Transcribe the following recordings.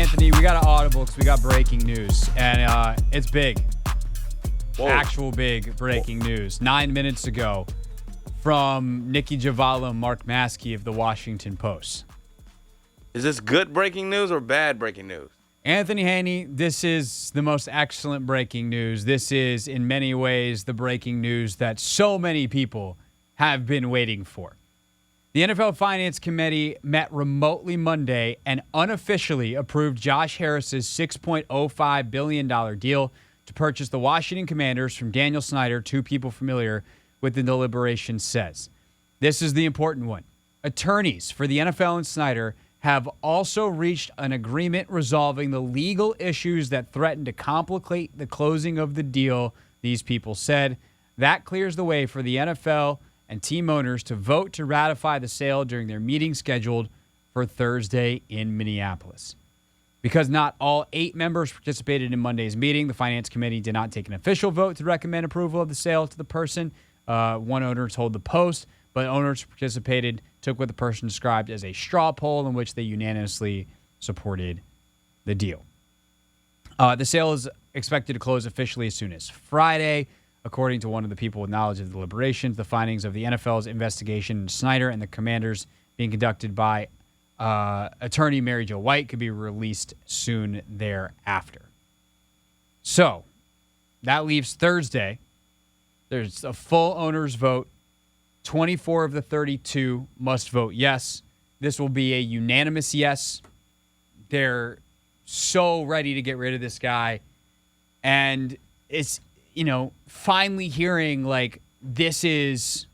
Anthony, we got an audible because we got breaking news, and it's big. Whoa. Actual big breaking news. 9 minutes ago from Nikki Javala and Mark Maskey of the Washington Post. Is this good breaking news or bad breaking news? Anthony Haney, this is the most excellent breaking news. This is, in many ways, the breaking news that so many people have been waiting for. The NFL Finance Committee met remotely Monday and unofficially approved Josh Harris's $6.05 billion deal to purchase the Washington Commanders from Daniel Snyder, two people familiar with the deliberations says. This is the important one. Attorneys for the NFL and Snyder have also reached an agreement resolving the legal issues that threaten to complicate the closing of the deal, these people said. That clears the way for the NFL and team owners to vote to ratify the sale during their meeting scheduled for Thursday in Minneapolis. Because not all 8 members participated in Monday's meeting, the Finance Committee did not take an official vote to recommend approval of the sale to the person. One owner told the Post, but owners who participated took what the person described as a straw poll in which they unanimously supported the deal. The sale is expected to close officially as soon as Friday. According to one of the people with knowledge of the deliberations, the findings of the NFL's investigation into Snyder and the Commanders being conducted by attorney Mary Jo White could be released soon thereafter. So that leaves Thursday. There's a full owners vote. 24 of the 32 must vote yes. This will be a unanimous yes. They're so ready to get rid of this guy. And it's, finally hearing like this is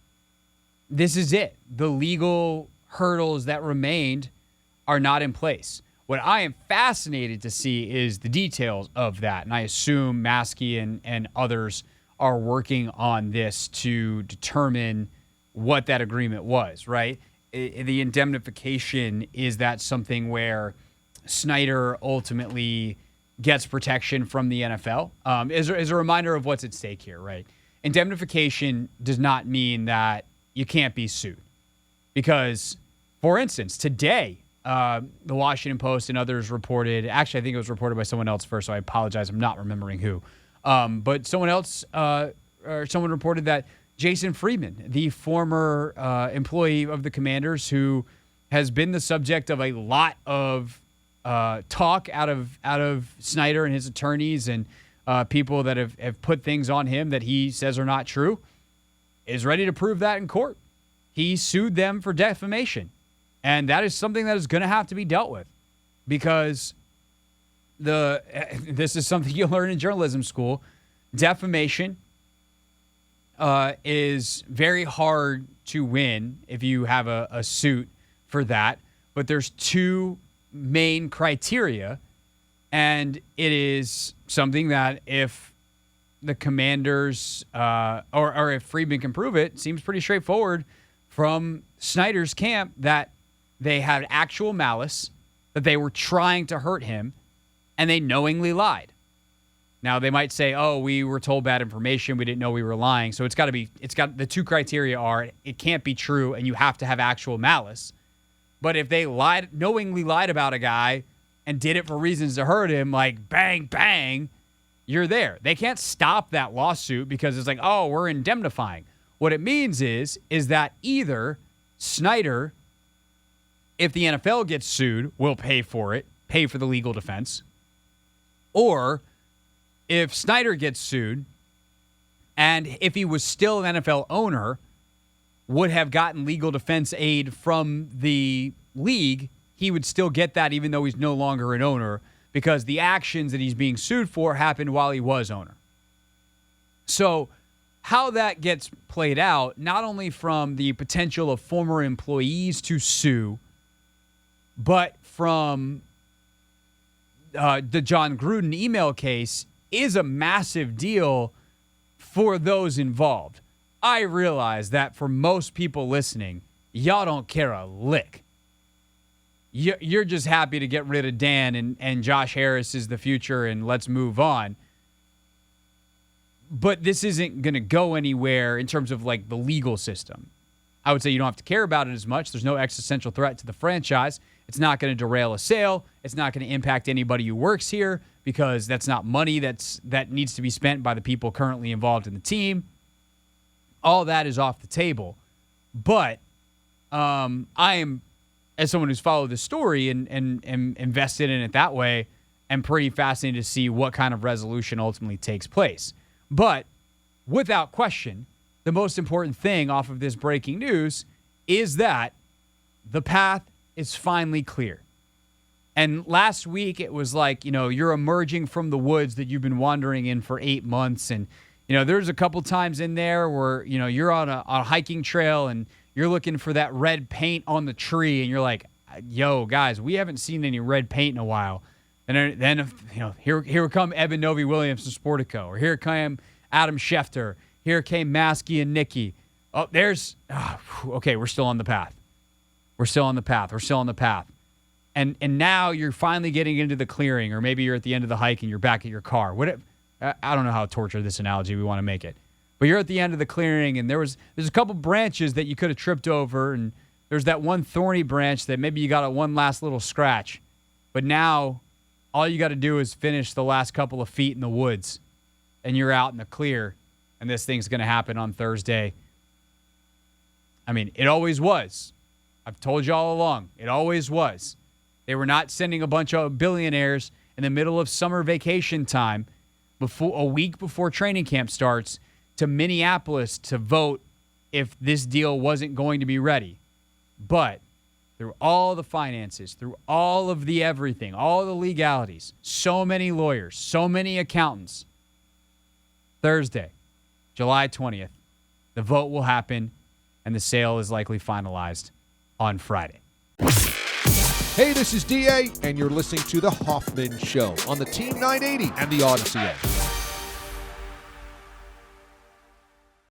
it. The legal hurdles that remained are not in place. What I am fascinated to see is the details of that. And I assume Maskey and others are working on this to determine what that agreement was, right? The indemnification, is that something where Snyder ultimately gets protection from the NFL? Is a reminder of what's at stake here, right? Indemnification does not mean that you can't be sued. Because, for instance, today, the Washington Post and others reported, actually I think it was reported by someone else first, so I apologize, I'm not remembering who. But someone reported that Jason Friedman, the former employee of the Commanders who has been the subject of a lot of talk out of Snyder and his attorneys and people that have put things on him that he says are not true, is ready to prove that in court. He sued them for defamation. And that is something that is going to have to be dealt with because this is something you learn in journalism school. Defamation is very hard to win if you have a suit for that. But there's two main criteria, and it is something that if the Commanders or if Friedman can prove it, seems pretty straightforward from Snyder's camp that they had actual malice, that they were trying to hurt him, and they knowingly lied. Now, they might say, oh, we were told bad information. We didn't know we were lying. So the two criteria are it can't be true and you have to have actual malice. But if they knowingly lied about a guy and did it for reasons to hurt him, like bang, bang, you're there. They can't stop that lawsuit because it's like, oh, we're indemnifying. What it means is that either Snyder, if the NFL gets sued, will pay for it, pay for the legal defense, or if Snyder gets sued, and if he was still an NFL owner, would have gotten legal defense aid from the league, he would still get that even though he's no longer an owner because the actions that he's being sued for happened while he was owner. So how that gets played out, not only from the potential of former employees to sue, but from the John Gruden email case, is a massive deal for those involved. I realize that for most people listening, y'all don't care a lick. You're just happy to get rid of Dan and Josh Harris is the future and let's move on. But this isn't going to go anywhere in terms of like the legal system. I would say you don't have to care about it as much. There's no existential threat to the franchise. It's not going to derail a sale. It's not going to impact anybody who works here because that's not money that needs to be spent by the people currently involved in the team. All that is off the table. But I am, as someone who's followed the story and invested in it that way, am pretty fascinated to see what kind of resolution ultimately takes place. But without question, the most important thing off of this breaking news is that the path is finally clear. And last week it was like, you're emerging from the woods that you've been wandering in for 8 months. And, there's a couple times in there where, you're on a hiking trail and you're looking for that red paint on the tree. And you're like, yo, guys, we haven't seen any red paint in a while. And then here come Evan Novi Williams from Sportico. Or here came Adam Schefter. Here came Maskey and Nicky. Oh, okay, we're still on the path. We're still on the path. And now you're finally getting into the clearing, or maybe you're at the end of the hike and you're back at your car. I don't know how to torture this analogy we want to make it. But you're at the end of the clearing, and there's a couple branches that you could have tripped over, and there's that one thorny branch that maybe you got one last little scratch. But now all you got to do is finish the last couple of feet in the woods, and you're out in the clear, and this thing's going to happen on Thursday. I mean, it always was. I've told you all along, it always was. They were not sending a bunch of billionaires in the middle of summer vacation time, a week before training camp starts, to Minneapolis to vote if this deal wasn't going to be ready. But through all the finances, through all of the everything, all the legalities, so many lawyers, so many accountants, Thursday, July 20th, the vote will happen and the sale is likely finalized on Friday. Hey, this is DA, and you're listening to The Hoffman Show on the Team 980 and the Odyssey app.